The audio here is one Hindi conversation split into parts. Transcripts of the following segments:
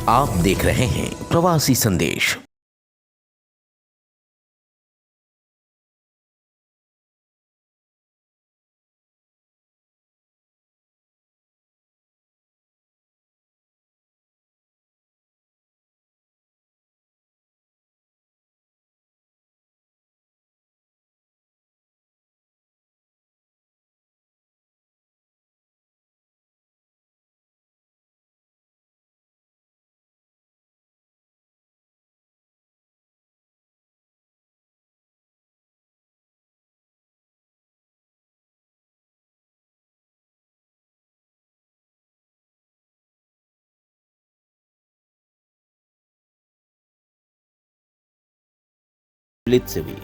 आप देख रहे हैं प्रवासी संदेश। से हुई,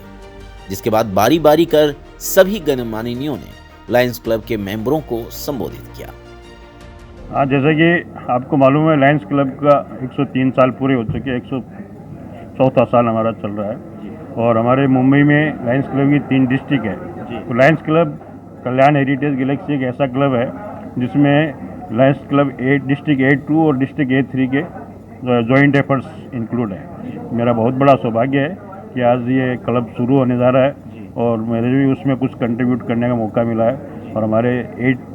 जिसके बाद बारी बारी कर सभी गणमान्यों ने लायंस क्लब के मेंबरों को संबोधित किया। हाँ, जैसे कि आपको मालूम है लायंस क्लब का 103 साल पूरे हो चुके, 104वां साल हमारा चल रहा है और हमारे मुंबई में लायंस क्लब की 3 डिस्ट्रिक्ट है। तो लायंस क्लब कल्याण हेरिटेज गैलेक्सी एक ऐसा क्लब है जिसमें लायंस क्लब डिस्ट्रिक्ट A2 और डिस्ट्रिक्ट A3 के जॉइंट एफर्ट्स इंक्लूड है। मेरा बहुत बड़ा सौभाग्य है कि आज ये क्लब शुरू होने जा रहा है और मेरे भी उसमें कुछ कंट्रीब्यूट करने का मौका मिला है। और हमारे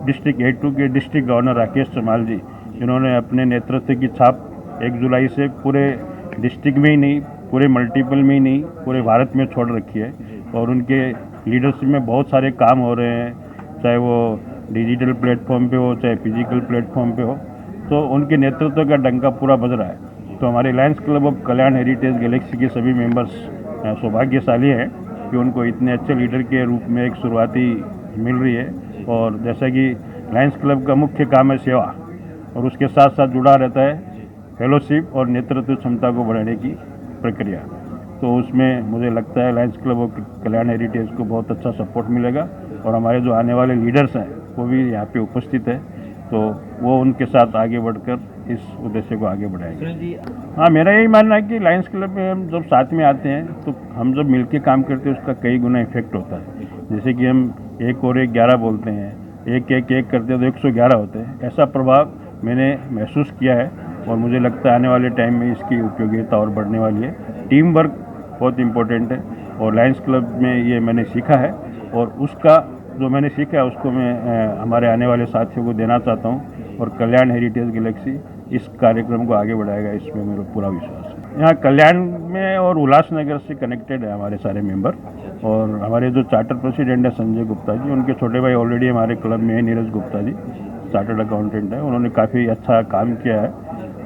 डिस्ट्रिक्ट A2 के डिस्ट्रिक्ट गवर्नर राकेश चमाल जी, जिन्होंने अपने नेतृत्व की छाप 1 जुलाई से पूरे डिस्ट्रिक्ट में ही नहीं, पूरे मल्टीपल में ही नहीं, पूरे भारत में छोड़ रखी है। और उनके लीडरशिप में बहुत सारे काम हो रहे हैं, चाहे वो डिजिटल प्लेटफॉर्म पे हो, चाहे फिजिकल प्लेटफॉर्म पे हो, तो उनके नेतृत्व का डंका पूरा बज रहा है। तो हमारे Lions club of Kalyan heritage Galaxy के सभी मेंबर्स सौभाग्यशाली है कि उनको इतने अच्छे लीडर के रूप में एक शुरुआती मिल रही है। और जैसा कि लायंस क्लब का मुख्य काम है सेवा, और उसके साथ साथ जुड़ा रहता है फेलोशिप और नेतृत्व क्षमता को बढ़ाने की प्रक्रिया। तो उसमें मुझे लगता है Lions club of Kalyan heritage को बहुत अच्छा सपोर्ट मिलेगा और हमारे जो आने वाले लीडर्स हैं वो भी यहाँ पे उपस्थित है, तो वो उनके साथ आगे बढ़कर इस उद्देश्य को आगे बढ़ाएंगे। हाँ, मेरा यही मानना है कि लायंस क्लब में हम जब साथ में आते हैं तो हम जब मिलके काम करते हैं उसका कई गुना इफेक्ट होता है। जैसे कि हम 1 और 1 11 बोलते हैं, 1 1 1 करते हैं तो 111 होते हैं। ऐसा प्रभाव मैंने महसूस किया है और मुझे लगता है आने वाले टाइम में इसकी उपयोगिता और बढ़ने वाली है। टीम वर्क बहुत इम्पोर्टेंट है और लायंस क्लब में ये मैंने सीखा है और उसका जो मैंने सीखा है उसको मैं हमारे आने वाले साथियों को देना चाहता हूँ। और कल्याण हेरिटेज गैलेक्सी इस कार्यक्रम को आगे बढ़ाएगा, इसमें मेरा पूरा विश्वास है। यहाँ कल्याण में और उल्लासनगर से कनेक्टेड है हमारे सारे मेंबर। और हमारे जो चार्टर प्रेसिडेंट है संजय गुप्ता जी, उनके छोटे भाई ऑलरेडी हमारे क्लब में है, नीरज गुप्ता जी, चार्टर्ड अकाउंटेंट है। उन्होंने काफ़ी अच्छा काम किया है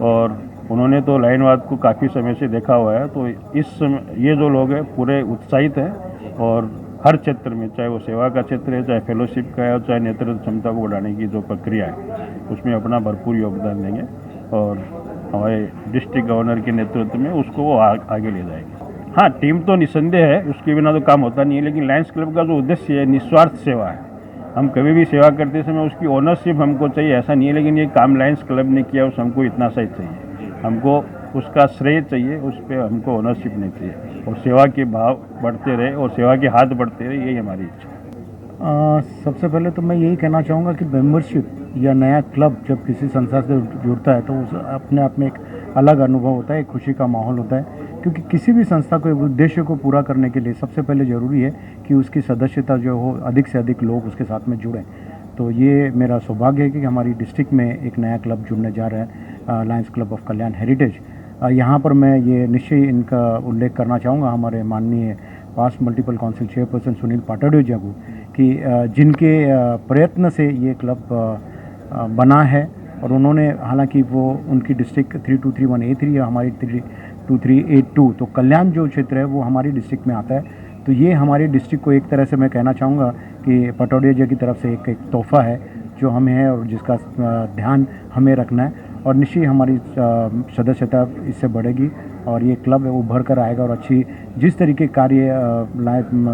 और उन्होंने तो लाइनवाद को काफ़ी समय से देखा हुआ है। तो इस समय ये जो लोग हैं पूरे उत्साहित हैं और हर क्षेत्र में, चाहे वो सेवा का क्षेत्र है, चाहे फेलोशिप का है, चाहे नेतृत्व क्षमता को बढ़ाने की जो प्रक्रिया है उसमें अपना भरपूर योगदान देंगे और हमारे डिस्ट्रिक्ट गवर्नर के नेतृत्व में उसको वो आगे ले जाएंगे। हाँ, टीम तो निसंदेह है, उसके बिना तो काम होता नहीं है, लेकिन लायंस क्लब का जो उद्देश्य है निस्वार्थ सेवा है। हम कभी भी सेवा करते समय उसकी ओनरशिप हमको चाहिए ऐसा नहीं है, लेकिन ये काम लायंस क्लब ने किया उस हमको इतना सही चाहिए, हमको उसका श्रेय चाहिए, उस पर हमको ओनरशिप नहीं चाहिए। और सेवा के भाव बढ़ते रहे और सेवा के हाथ बढ़ते रहे, यही हमारी इच्छा है। सबसे पहले तो मैं यही कहना चाहूँगा कि मेंबरशिप या नया क्लब जब किसी संस्था से जुड़ता है तो उस अपने आप में एक अलग अनुभव होता है, एक खुशी का माहौल होता है। क्योंकि किसी भी संस्था को उद्देश्य को पूरा करने के लिए सबसे पहले ज़रूरी है कि उसकी सदस्यता जो हो, अधिक से अधिक लोग उसके साथ में जुड़ें। तो ये मेरा सौभाग्य है कि हमारी डिस्ट्रिक्ट में एक नया क्लब जुड़ने जा रहा है, Lions club of Kalyan heritage. यहाँ पर मैं ये निश्चय इनका उल्लेख करना चाहूँगा हमारे माननीय past multiple council chairperson Sunil Patadiya ji को, कि जिनके प्रयत्न से ये क्लब बना है। और उन्होंने, हालांकि वो उनकी डिस्ट्रिक्ट 3231A3 या हमारी 32382, तो कल्याण जो क्षेत्र है वो हमारी डिस्ट्रिक्ट में आता है। तो ये हमारी डिस्ट्रिक्ट को एक तरह से मैं कहना चाहूँगा कि पटौडिया जी की तरफ से एक तोहफा है जो हमें है और जिसका ध्यान हमें रखना है। और निश्चय हमारी सदस्यता इससे बढ़ेगी और ये क्लब उभर कर आएगा और अच्छी जिस तरीके कार्य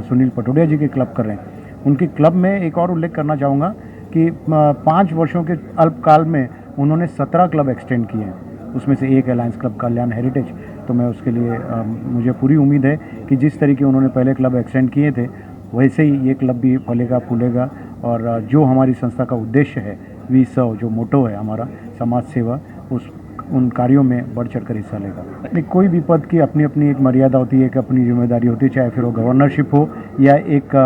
सुनील पटौडिया जी के क्लब कर रहे हैं, उनके क्लब में एक और उल्लेख करना चाहूँगा कि 5 वर्षों के अल्पकाल में उन्होंने 17 क्लब एक्सटेंड किए हैं, उसमें से एक है लायंस क्लब कल्याण हेरिटेज। तो मैं उसके लिए मुझे पूरी उम्मीद है कि जिस तरीके उन्होंने पहले क्लब एक्सटेंड किए थे वैसे ही ये क्लब भी फलेगा फूलेगा। और जो हमारी संस्था का उद्देश्य है, वी सर्व, जो मोटो है हमारा समाज सेवा, उस उन कार्यों में बढ़ चढ़ कर हिस्सा लेगा। नहीं, कोई भी पद की अपनी अपनी एक मर्यादा होती है, एक अपनी जिम्मेदारी होती है, चाहे फिर वो गवर्नरशिप हो या एक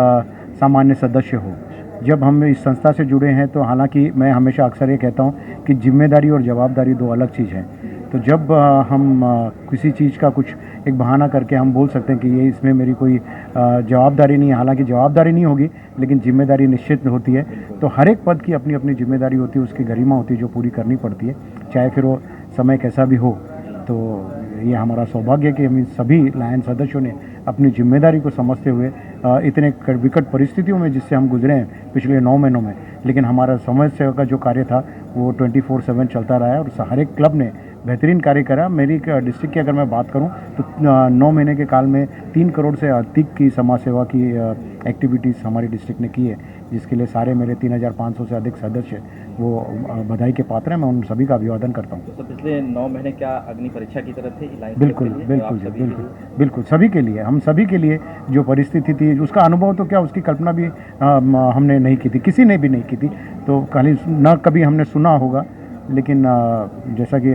सामान्य सदस्य हो। जब हम इस संस्था से जुड़े हैं तो हालांकि मैं हमेशा अक्सर ये कहता हूँ कि जिम्मेदारी और जवाबदारी दो अलग चीज़ हैं। तो जब हम किसी चीज़ का कुछ एक बहाना करके हम बोल सकते हैं कि ये इसमें मेरी कोई जवाबदारी नहीं है, हालांकि जवाबदारी नहीं होगी लेकिन जिम्मेदारी निश्चित होती है। तो हर एक पद की अपनी अपनी जिम्मेदारी होती है, उसकी गरिमा होती है जो पूरी करनी पड़ती है, चाहे फिर वो समय कैसा भी हो। तो ये हमारा सौभाग्य है कि हम सभी लायन सदस्यों ने अपनी जिम्मेदारी को समझते हुए इतने विकट परिस्थितियों में जिससे हम गुजरे हैं पिछले 9 महीनों में, लेकिन हमारा समाज सेवा का जो कार्य था वो 24/7 चलता रहा है और हर एक क्लब ने बेहतरीन कार्य करा। मेरी डिस्ट्रिक्ट की अगर मैं बात करूं तो 9 महीने के काल में 3 करोड़ से अधिक की समाज सेवा की एक्टिविटीज़ हमारी डिस्ट्रिक्ट ने की है, जिसके लिए सारे मेरे 3500 से अधिक सदस्य वो बधाई के पात्र हैं। मैं उन सभी का अभिवादन करता हूँ। तो पिछले 9 महीने क्या अग्नि परीक्षा की तरह थे? बिल्कुल बिल्कुल जी, बिल्कुल बिल्कुल सभी के लिए, हम सभी के लिए जो परिस्थिति थी उसका अनुभव तो क्या उसकी कल्पना भी हमने नहीं की थी, किसी ने भी नहीं की थी। तो खाली न कभी हमने सुना होगा, लेकिन जैसा कि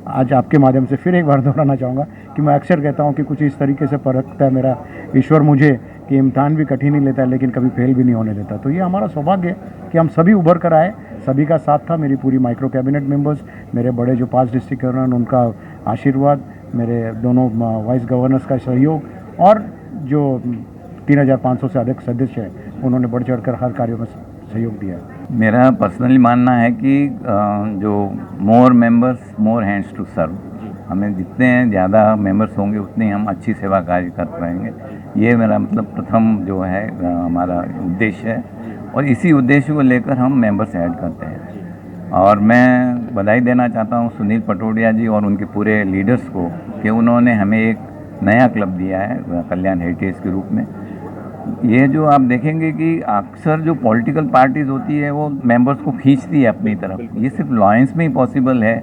आज आपके माध्यम से फिर एक बार दोहराना चाहूँगा कि मैं अक्सर कहता हूँ कि कुछ इस तरीके से परखता है मेरा ईश्वर मुझे कि इम्तिहान भी कठिन ही लेता है लेकिन कभी फेल भी नहीं होने देता। तो ये हमारा सौभाग्य है कि हम सभी उभर कर आए, सभी का साथ था, मेरी पूरी माइक्रो कैबिनेट मेंबर्स, मेरे बड़े जो 5 डिस्ट्रिक्ट गवर्नर उनका आशीर्वाद, मेरे दोनों वाइस गवर्नर्स का सहयोग और जो 3500 से अधिक सदस्य हैं उन्होंने बढ़ चढ़ कर हर कार्यों में सहयोग दिया है। मेरा पर्सनली मानना है कि जो more members more hands to serve, हमें जितने ज़्यादा मेंबर्स होंगे उतनी हम अच्छी सेवा कार्य कर पाएंगे। ये मेरा मतलब प्रथम जो है हमारा उद्देश्य है और इसी उद्देश्य को लेकर हम मेंबर्स ऐड करते हैं। और मैं बधाई देना चाहता हूँ सुनील पटोडिया जी और उनके पूरे लीडर्स को कि उन्होंने हमें एक नया क्लब दिया है कल्याण हेरिटेज के रूप में। ये जो आप देखेंगे कि अक्सर जो पॉलिटिकल पार्टीज़ होती है वो मेंबर्स को खींचती है अपनी तरफ, ये सिर्फ लॉयंस में ही पॉसिबल है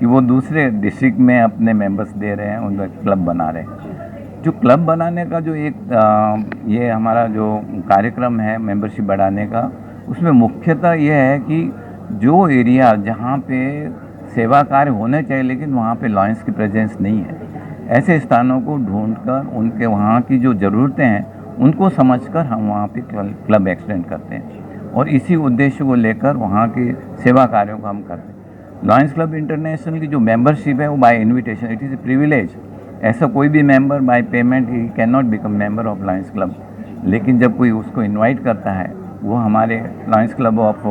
कि वो दूसरे डिस्ट्रिक्ट में अपने मेंबर्स दे रहे हैं, उनका क्लब बना रहे हैं। जो क्लब बनाने का जो एक ये हमारा जो कार्यक्रम है मेंबरशिप बढ़ाने का, उसमें मुख्यतः ये है कि जो एरिया जहाँ पे सेवा कार्य होने चाहिए लेकिन वहाँ पे लॉयंस की प्रेजेंस नहीं है, ऐसे स्थानों को ढूंढकर उनके वहाँ की जो ज़रूरतें हैं उनको समझकर हम वहाँ पे क्लब एक्सटेंड करते हैं और इसी उद्देश्य को लेकर वहाँ के सेवा कार्यों को हम करते हैं। लॉयंस क्लब इंटरनेशनल की जो मेंबरशिप है वो by invitation, it is a privilege. ऐसा कोई भी मेंबर बाय पेमेंट ही can not become member of Lions Club, लेकिन जब कोई उसको इन्वाइट करता है वो हमारे Lions Club of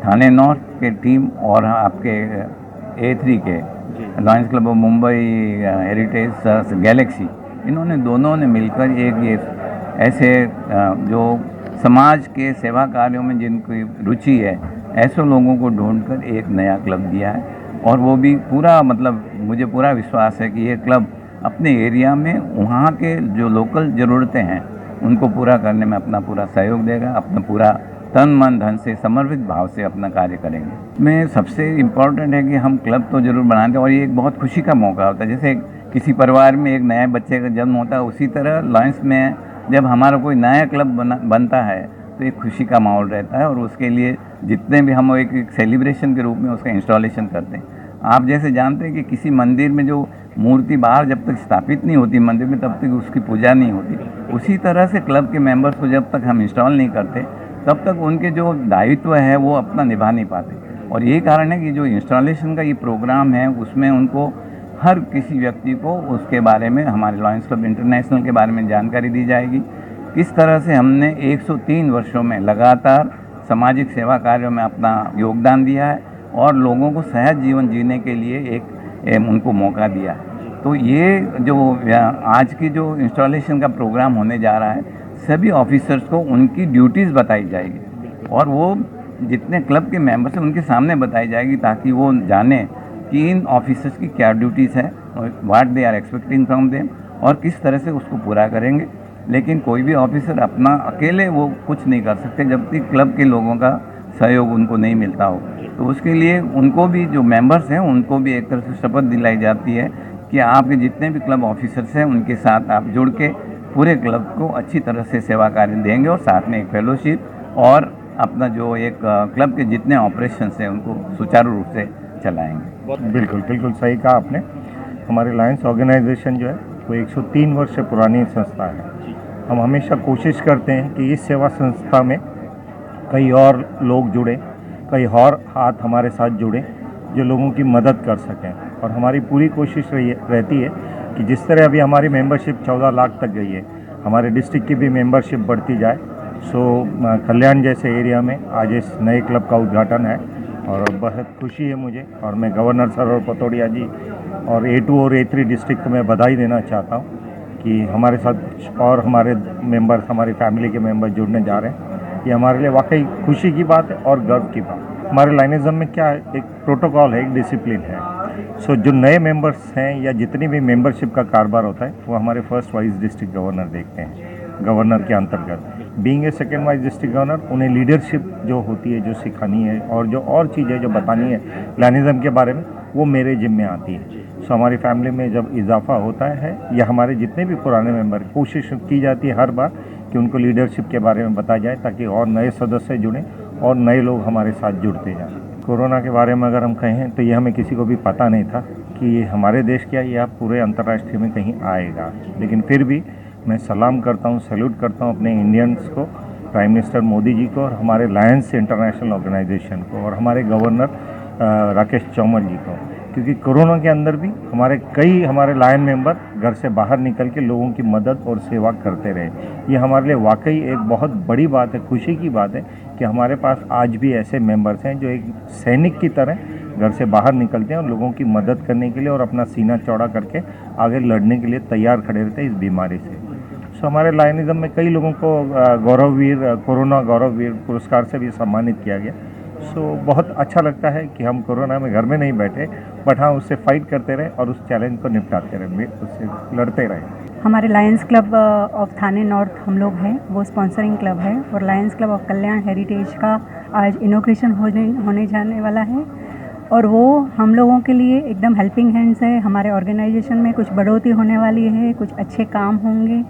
Thane North के टीम और आपके A3 के Lions Club of Mumbai Heritage Galaxy, इन्होंने दोनों ने मिलकर एक ये ऐसे जो समाज के सेवा कार्यों में जिनकी रुचि है ऐसे लोगों को ढूंढकर एक नया क्लब दिया है। और वो भी पूरा मतलब मुझे पूरा विश्वास है कि ये क्लब अपने एरिया में वहाँ के जो लोकल ज़रूरतें हैं उनको पूरा करने में अपना पूरा सहयोग देगा, अपना पूरा तन मन धन से समर्पित भाव से अपना कार्य करेंगे। में सबसे इम्पॉर्टेंट है कि हम क्लब तो ज़रूर बनाते हैं और ये एक बहुत खुशी का मौका होता है। जैसे किसी परिवार में एक नए बच्चे का जन्म होता है, उसी तरह लॉयंस में जब हमारा कोई नया क्लब बनता है तो एक खुशी का माहौल रहता है और उसके लिए जितने भी हम एक सेलिब्रेशन के रूप में उसका इंस्टॉलेशन करते हैं। आप जैसे जानते हैं कि किसी मंदिर में जो मूर्ति बाहर जब तक स्थापित नहीं होती मंदिर में तब तक उसकी पूजा नहीं होती, उसी तरह से क्लब के मेंबर्स को जब तक हम इंस्टॉल नहीं करते तब तक उनके जो दायित्व है वो अपना निभा नहीं पाते। और यही कारण है कि जो इंस्टॉलेशन का ये प्रोग्राम है उसमें उनको हर किसी व्यक्ति को उसके बारे में हमारे लॉयंस क्लब इंटरनेशनल के बारे में जानकारी दी जाएगी। किस तरह से हमने 103 वर्षों में लगातार सामाजिक सेवा कार्यों में अपना योगदान दिया है और लोगों को सहज जीवन जीने के लिए एक उनको मौका दिया है। तो ये जो आज की जो इंस्टॉलेशन का प्रोग्राम होने जा रहा है, सभी ऑफिसर्स को उनकी ड्यूटीज़ बताई जाएगी और वो जितने क्लब के मेंबर्स हैं उनके सामने बताई जाएगी ताकि वो जाने कि इन ऑफिसर्स की क्या ड्यूटीज़ है और what they are expecting from them और किस तरह से उसको पूरा करेंगे। लेकिन कोई भी ऑफिसर अपना अकेले वो कुछ नहीं कर सकते जब तक क्लब के लोगों का सहयोग उनको नहीं मिलता हो। तो उसके लिए उनको भी जो मेंबर्स हैं उनको भी एक तरह से शपथ दिलाई जाती है कि आपके जितने भी क्लब ऑफिसर्स हैं उनके साथ आप जुड़ के पूरे क्लब को अच्छी तरह से सेवा कार्य देंगे और साथ में एक फेलोशिप और अपना जो एक क्लब के जितने ऑपरेशंस हैं उनको सुचारू रूप से चलाएंगे। बिल्कुल बिल्कुल सही कहा आपने। हमारी लायंस ऑर्गेनाइजेशन जो है वो 103 वर्ष से पुरानी संस्था है। हम हमेशा कोशिश करते हैं कि इस सेवा संस्था में कई और लोग जुड़े, कई और हाथ हमारे साथ जुड़े जो लोगों की मदद कर सकें। और हमारी पूरी कोशिश रहती है कि जिस तरह अभी हमारी मेंबरशिप 14 लाख तक गई है, हमारे डिस्ट्रिक्ट की भी मेंबरशिप बढ़ती जाए। कल्याण जैसे एरिया में आज इस नए क्लब का उद्घाटन है और बहुत खुशी है मुझे। और मैं गवर्नर सर और पतौड़िया जी और A2 और A3 डिस्ट्रिक्ट को मैं बधाई देना चाहता हूँ कि हमारे साथ कुछ और हमारे मेंबर्स, हमारी फैमिली के मेंबर्स जुड़ने जा रहे हैं। ये हमारे लिए वाकई खुशी की बात है और गर्व की बात। हमारे लाइनिज़म में क्या है, एक प्रोटोकॉल है, एक डिसिप्लिन है। जो नए मेंबर्स हैं या जितनी भी मेंबरशिप का कारोबार होता है वो हमारे फर्स्ट वाइस डिस्ट्रिक्ट गवर्नर देखते हैं। गवर्नर के अंतर्गत being a second vice district governor, उन्हें लीडरशिप जो होती है, जो सिखानी है और जो और चीज़ें जो बतानी है लाइनिज़म के बारे में, वो मेरे जिम्मे आती है। हमारी फैमिली में जब इजाफा होता है या हमारे जितने भी पुराने मेंबर, कोशिश की जाती है हर बार कि उनको लीडरशिप के बारे में बताया जाए ताकि और नए सदस्य जुड़ें और नए लोग हमारे साथ जुड़ते जाएं। कोरोना के बारे में अगर हम कहें तो ये हमें किसी को भी पता नहीं था कि हमारे देश क्या या पूरे अंतर्राष्ट्रीय में कहीं आएगा, लेकिन फिर भी मैं सलाम करता हूँ, सैल्यूट करता हूँ अपने इंडियंस को, प्राइम मिनिस्टर मोदी जी को और हमारे लायंस इंटरनेशनल ऑर्गेनाइजेशन को और हमारे गवर्नर राकेश चौमन जी को, क्योंकि कोरोना के अंदर भी हमारे लायन मेंबर घर से बाहर निकल के लोगों की मदद और सेवा करते रहे। ये हमारे लिए वाकई एक बहुत बड़ी बात है, खुशी की बात है कि हमारे पास आज भी ऐसे मेंबर्स हैं जो एक सैनिक की तरह घर से बाहर निकलते हैं और लोगों की मदद करने के लिए और अपना सीना चौड़ा करके आगे लड़ने के लिए तैयार खड़े रहते हैं इस बीमारी से। हमारे लायनिज़म में कई लोगों को कोरोना गौरववीर पुरस्कार से भी सम्मानित किया गया। बहुत अच्छा लगता है कि हम कोरोना में घर में नहीं बैठे, बट हाँ उससे फाइट करते रहे और उस चैलेंज को निपटाते रहे, उससे लड़ते रहे। हमारे Lions club of Thane north हम लोग हैं, वो स्पॉन्सरिंग क्लब है और Lions club of Kalyan heritage का आज इनॉग्रेशन होने जाने वाला है और वो हम लोगों के लिए एकदम हेल्पिंग हैंड्स है। हमारे ऑर्गेनाइजेशन में कुछ बढ़ोतरी होने वाली है, कुछ अच्छे काम होंगे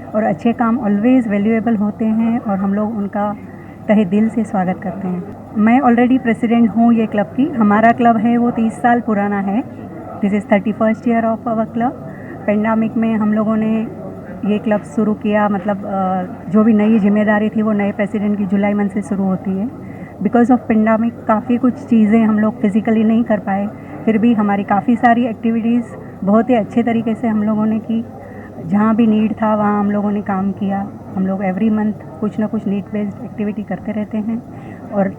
और अच्छे काम ऑलवेज़ वैल्यूएबल होते हैं और हम लोग उनका तहे दिल से स्वागत करते हैं। मैं ऑलरेडी प्रेसिडेंट हूँ ये क्लब की। हमारा क्लब है वो 30 साल पुराना है। This is 31st year of our club. Pandemic में हम लोगों ने ये क्लब शुरू किया, मतलब जो भी नई जिम्मेदारी थी वो नए प्रेसिडेंट की जुलाई मंथ से शुरू होती है। बिकॉज ऑफ पेंडेमिक काफ़ी कुछ चीज़ें हम लोग फिज़िकली नहीं कर पाए, फिर भी हमारी काफ़ी सारी एक्टिविटीज़ बहुत ही अच्छे तरीके से हम लोगों ने की। जहाँ भी नीड था वहाँ हम लोगों ने काम किया। हम लोग एवरी मंथ कुछ ना कुछ नीड बेस्ड एक्टिविटी करते रहते हैं और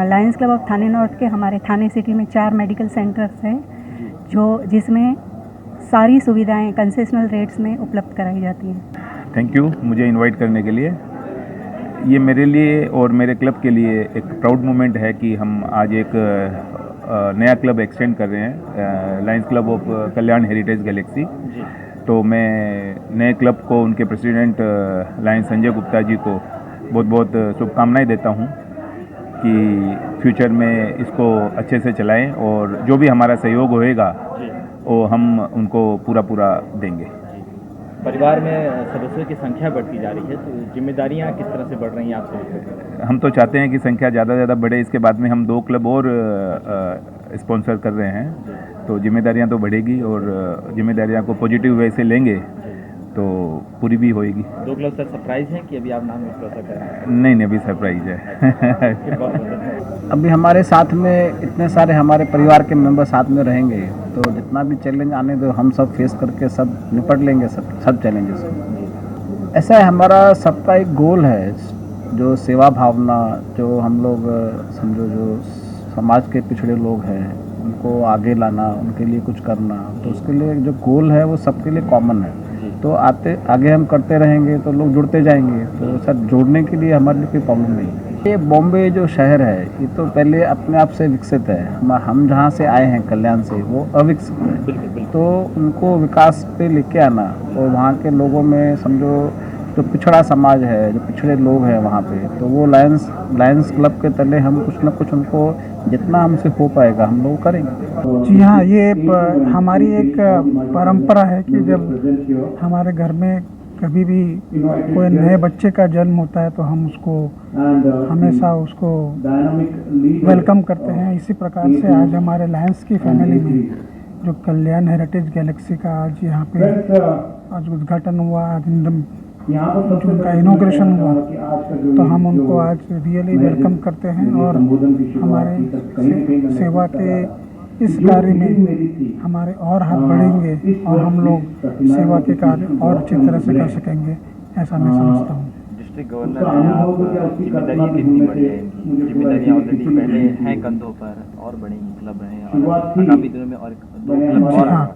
Lions club of Thane North के हमारे थाने सिटी में 4 मेडिकल सेंटर्स हैं जिसमें सारी सुविधाएं कंसेशनल रेट्स में उपलब्ध कराई जाती हैं। थैंक यू मुझे इनवाइट करने के लिए। ये मेरे लिए और मेरे क्लब के लिए एक प्राउड मोमेंट है कि हम आज एक नया क्लब एक्सटेंड कर रहे हैं, Lions club of Kalyan heritage Galaxy. तो मैं नए क्लब को, उनके प्रेसिडेंट लायंस संजय गुप्ता जी को बहुत बहुत शुभकामनाएं देता हूं कि फ्यूचर में इसको अच्छे से चलाएं और जो भी हमारा सहयोग होएगा वो हम उनको पूरा देंगे। परिवार में सदस्यों की संख्या बढ़ती जा रही है, तो जिम्मेदारियां किस तरह से बढ़ रही हैं आप सभी? हम तो चाहते हैं कि संख्या ज़्यादा से ज़्यादा बढ़े। इसके बाद में हम 2 क्लब और स्पॉन्सर कर रहे हैं, तो जिम्मेदारियां तो बढ़ेगी और जिम्मेदारियां को पॉजिटिव वे से लेंगे तो पूरी भी होएगी। 2 क्लब सर सरप्राइज हैं कि अभी आप नाम कर सकते हैं? नहीं अभी सरप्राइज है। अभी हमारे साथ में इतने सारे हमारे परिवार के मेंबर साथ में रहेंगे तो जितना भी चैलेंज आने दो हम सब फेस करके सब निपट लेंगे सब चैलेंजेस को। ऐसा है, हमारा सबका एक गोल है, जो सेवा भावना, जो हम लोग समझो जो समाज के पिछड़े लोग हैं उनको आगे लाना, उनके लिए कुछ करना, तो उसके लिए जो गोल है वो सबके लिए कॉमन है। तो आगे हम करते रहेंगे तो लोग जुड़ते जाएंगे, तो सर जोड़ने के लिए हमारे लिए कोई प्रॉब्लम नहीं है। ये बॉम्बे जो शहर है ये तो पहले अपने आप से विकसित है। हम जहाँ से आए हैं कल्याण से वो अविकसित है, तो उनको विकास पे लेके आना और वहाँ के लोगों में समझो जो पिछड़ा समाज है, जो पिछड़े लोग हैं वहाँ पे, तो वो लायंस क्लब के तले हम कुछ ना कुछ उनको जितना हमसे हो पाएगा हम लोग करेंगे। जी हाँ, ये हमारी एक परंपरा है कि जब हमारे घर में कभी भी कोई नए बच्चे का जन्म होता है तो हम उसको हमेशा उसको वेलकम करते हैं। इसी प्रकार से आज हमारे लायंस की फैमिली में जो कल्याण हेरिटेज गैलेक्सी का आज यहाँ पे आज उद्घाटन हुआ, आज जो उनका इनॉग्रेशन हुआ, तो हम उनको आज रियली वेलकम करते हैं और हमारे सेवा के इस कार्य में हमारे और हाथ बढ़ेंगे और हम लोग सेवा के कार्य और अच्छी तरह से कर सकेंगे, ऐसा मैं समझता हूँ। डिस्ट्रिक्ट गवर्नर हैं आप, जिम्मेदारियाँ कितनी बड़ी हैं इनकी? जिम्मेदारियाँ ऑलरेडी पहले हैं कंधों पर और बढ़ेंगी, क्लब रहे हैं और आगामी दिनों में और 2 क्लब और हाँ,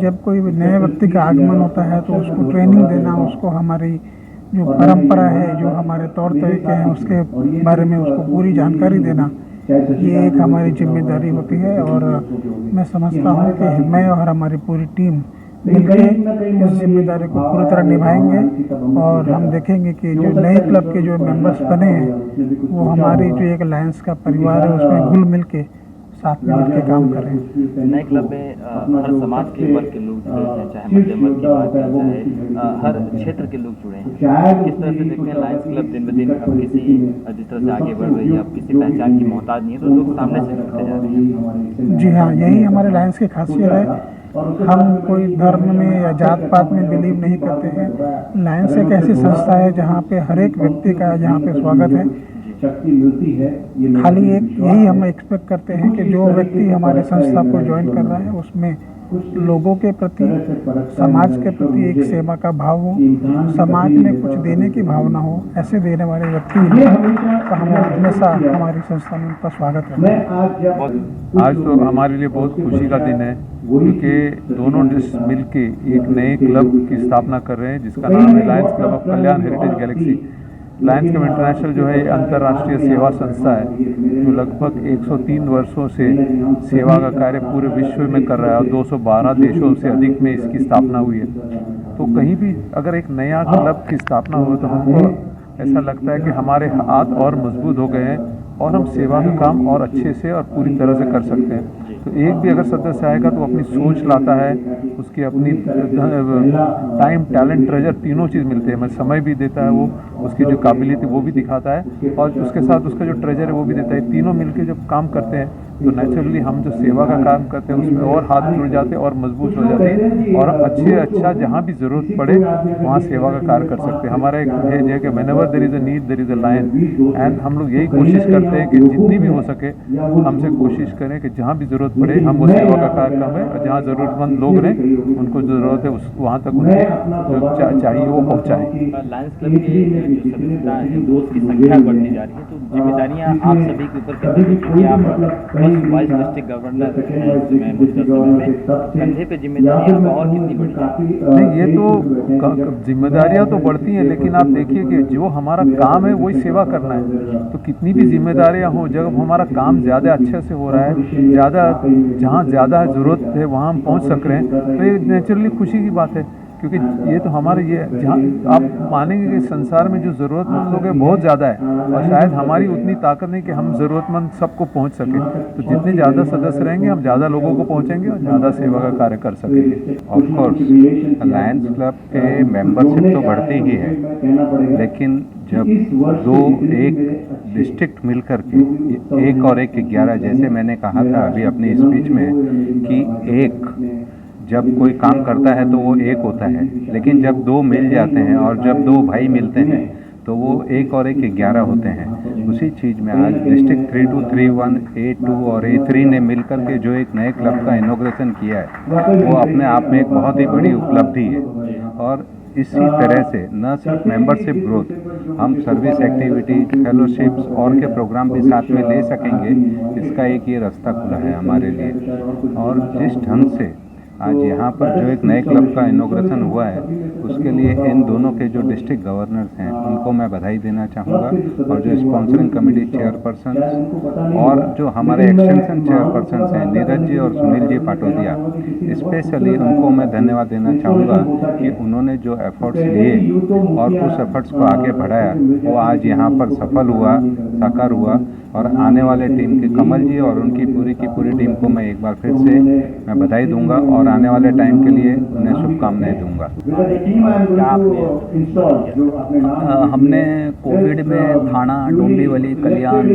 जब कोई नए व्यक्ति का आगमन होता है तो उसको ट्रेनिंग देना, उसको हमारी जो परंपरा है, जो हमारे तौर तरीके हैं, उसके बारे में उसको पूरी जानकारी देना, ये एक हमारी जिम्मेदारी होती है। और मैं समझता हूँ कि मैं और हमारी पूरी टीम मिलकर इस जिम्मेदारी को पूरी तरह निभाएंगे और हम देखेंगे कि जो नए क्लब के जो मेंबर्स बने हैं वो हमारी जो एक लायंस का परिवार है उसमें घुल मिल के साथ में मिलकर काम कर रहे हैं। नए क्लब में हर समाज के वर्ग के लोग जुड़े हैं, चाहे मध्यम वर्ग की बात करें, चाहे हर क्षेत्र के लोग जुड़े हैं। किस तरह से देखते हैं लायंस क्लब दिन ब दिन अब किसी जिस तरह से आगे बढ़ रही है, अब किसी पहचान की मोहताज नहीं है, तो लोग सामने से जुड़ते जा रहे हैं। जी हाँ, यही हमारे लायंस की खासियत है। हम कोई धर्म में या जात पात में बिलीव नहीं करते हैं। लायंस एक ऐसी संस्था है जहाँ पे हर एक व्यक्ति का यहाँ पे स्वागत है। खाली एक यही हम एक्सपेक्ट करते हैं कि जो व्यक्ति हमारे संस्था को ज्वाइन कर रहा है उसमें लोगों के प्रति, समाज के प्रति एक सेवा का भाव हो, समाज में कुछ देने की भावना हो, ऐसे देने वाले व्यक्ति का हमें हमेशा हमारी संस्था में उनका स्वागत है। आज तो हमारे लिए बहुत खुशी का दिन है क्योंकि दोनों डिस्ट्रिक्ट मिल के एक नए क्लब की स्थापना कर रहे हैं जिसका नाम है Lions club of Kalyan heritage Galaxy. Lions club international जो है अंतर्राष्ट्रीय सेवा संस्था है जो लगभग 103 वर्षों से सेवा का कार्य पूरे विश्व में कर रहा है और 212 देशों से अधिक में इसकी स्थापना हुई है। तो कहीं भी अगर एक नया क्लब की स्थापना हो तो हमको ऐसा लगता है कि हमारे हाथ और मजबूत हो गए हैं और हम सेवा का काम और अच्छे से और पूरी तरह से कर सकते हैं। तो एक भी अगर सदस्य आएगा तो अपनी सोच लाता है, उसकी अपनी टाइम, टैलेंट, ट्रेजर तीनों चीज़ मिलते हैं। मैं समय भी देता है, वो उसकी जो काबिलियत है वो भी दिखाता है और उसके साथ उसका जो ट्रेजर है वो भी देता है। तीनों मिलके जब काम करते हैं तो नेचुरली हम जो सेवा का काम करते हैं उसमें और हाथ जुड़ जाते हैं और मजबूत हो जाते हैं और अच्छा जहाँ भी ज़रूरत पड़े वहाँ सेवा का कार्य कर सकते हैं। हमारा एक भेज है कि whenever there is a need there is a lion, and हम लोग यही कोशिश करते हैं कि जितनी भी हो सके हमसे कोशिश करें कि जहाँ भी ज़रूरत पड़े हम वो सेवा का कार्य करें और जहाँ ज़रूरतमंद लोग रहें उनको ज़रूरत है वहाँ तक उन्हें जो चाहिए वो पहुँचाएँ। लायंस क्लब की जो सदस्यता है वो उसकी संख्या बढ़ती जा रही है, तो जिम्मेदारियाँ आप सभी के ऊपर कितनी हैं? क्योंकि आप वाइस डिस्ट्रिक्ट गवर्नर हैं मौजूदा समय में, कंधे पे जिम्मेदारियाँ और कितनी बढ़ी? नहीं, ये तो जिम्मेदारियाँ तो बढ़ती हैं लेकिन आप देखिए कि जो हमारा काम है वही सेवा करना है। तो कितनी भी जिम्मेदारियाँ हो, जब हमारा काम ज़्यादा अच्छे से हो रहा है, ज़्यादा जहाँ ज़्यादा ज़रूरत है वहाँ हम पहुँच सक रहे हैं, तो ये नेचुरली खुशी की बात है। क्योंकि ये तो हमारे ये जहाँ आप मानेंगे कि संसार में जो ज़रूरतमंद लोग हैं बहुत ज़्यादा है और शायद हमारी उतनी ताकत नहीं कि हम ज़रूरतमंद सबको पहुँच सकें। तो जितने ज़्यादा सदस्य रहेंगे हम ज़्यादा लोगों को पहुँचेंगे और ज़्यादा सेवा का कार्य कर सकेंगे। ऑफ कोर्स लायंस क्लब के मेंबरशिप तो बढ़ती ही है, लेकिन जब एक डिस्ट्रिक्ट मिल कर के 1 और 1 11, जैसे मैंने कहा था अभी अपनी स्पीच में कि एक जब कोई काम करता है तो वो एक होता है, लेकिन जब 2 मिल जाते हैं और जब 2 भाई मिलते हैं तो वो 1 और 1 11 होते हैं। उसी चीज़ में आज डिस्ट्रिक्ट 3231 A2 और A3 ने मिलकर के जो एक नए क्लब का इनॉग्रेशन किया है वो अपने आप में एक बहुत ही बड़ी उपलब्धि है। और इसी तरह से न सिर्फ मेंबरशिप ग्रोथ, हम सर्विस एक्टिविटी, फेलोशिप्स और के प्रोग्राम भी साथ में ले सकेंगे, इसका एक ये रास्ता खुला है हमारे लिए। और जिस ढंग से आज यहाँ पर जो एक नए क्लब का इनॉग्रेशन हुआ है उसके लिए इन दोनों के जो डिस्ट्रिक्ट गवर्नर्स हैं उनको मैं बधाई देना चाहूँगा, और जो स्पॉन्सरिंग कमेटी चेयरपर्सन और जो हमारे एक्सटेंशन चेयरपर्सन हैं नीरज जी और सुनील जी पाटोदिया, स्पेशली उनको मैं धन्यवाद देना चाहूँगा कि उन्होंने जो एफर्ट्स लिए और उस एफर्ट्स को आगे बढ़ाया वो आज यहाँ पर सफल हुआ, साकार हुआ। और आने वाले टीम के कमल जी और उनकी पूरी टीम को मैं एक बार फिर से मैं बधाई दूंगा और आने वाले टाइम के लिए उन्हें शुभकामनाएं दूंगा। हमने कोविड में थाना, डोंबिवली, कल्याण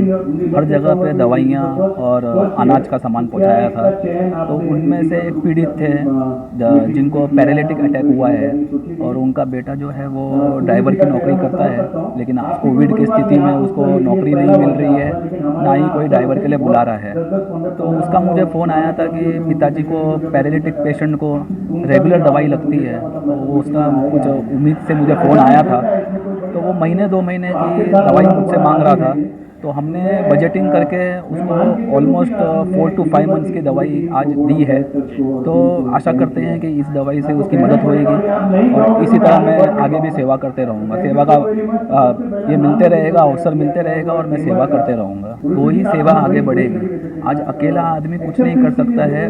हर जगह पे दवाइयाँ और अनाज का सामान पहुंचाया था। तो उनमें से एक पीड़ित थे जिनको पैरालिटिक अटैक हुआ है और उनका बेटा जो है वो ड्राइवर की नौकरी करता है, लेकिन आज कोविड की स्थिति में उसको नौकरी नहीं मिल रही है, ना ही कोई ड्राइवर के लिए बुला रहा है। तो उसका मुझे फ़ोन आया था कि पिताजी को, पैरालिटिक पेशेंट को रेगुलर दवाई लगती है। तो उसका कुछ उम्मीद से मुझे फ़ोन आया था, तो वो महीने 2 महीने की दवाई मुझसे मांग रहा था। तो हमने बजटिंग करके उसको ऑलमोस्ट 4 to 5 मंथ्स की दवाई आज दी है। तो आशा करते हैं कि इस दवाई से उसकी मदद होएगी और इसी तरह मैं आगे भी सेवा करते रहूँगा। सेवा का ये मिलते रहेगा, अवसर मिलते रहेगा और मैं सेवा करते रहूँगा, तो ही सेवा आगे बढ़ेगी। आज अकेला आदमी कुछ नहीं कर सकता है।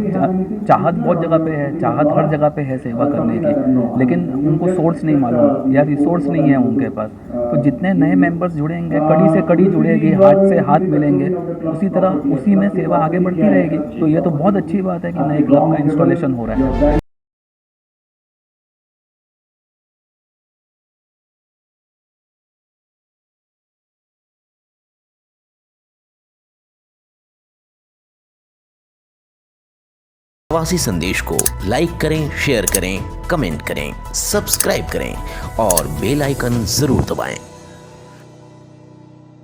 चाहत बहुत जगह पे है, चाहत हर जगह पे है सेवा करने की, लेकिन उनको सोर्स नहीं मालूम या रिसोर्स नहीं है उनके पास। तो जितने नए मेंबर्स जुड़ेंगे, कड़ी से कड़ी जुड़ेगी, हाथ से हाथ मिलेंगे, उसी तरह उसी में सेवा आगे बढ़ती रहेगी। तो ये तो बहुत अच्छी बात है कि नए क्लब का इंस्टॉलेशन हो रहा है। प्रवासी संदेश को लाइक करें, शेयर करें, कमेंट करें, सब्सक्राइब करें और बेल आइकन जरूर दबाएं।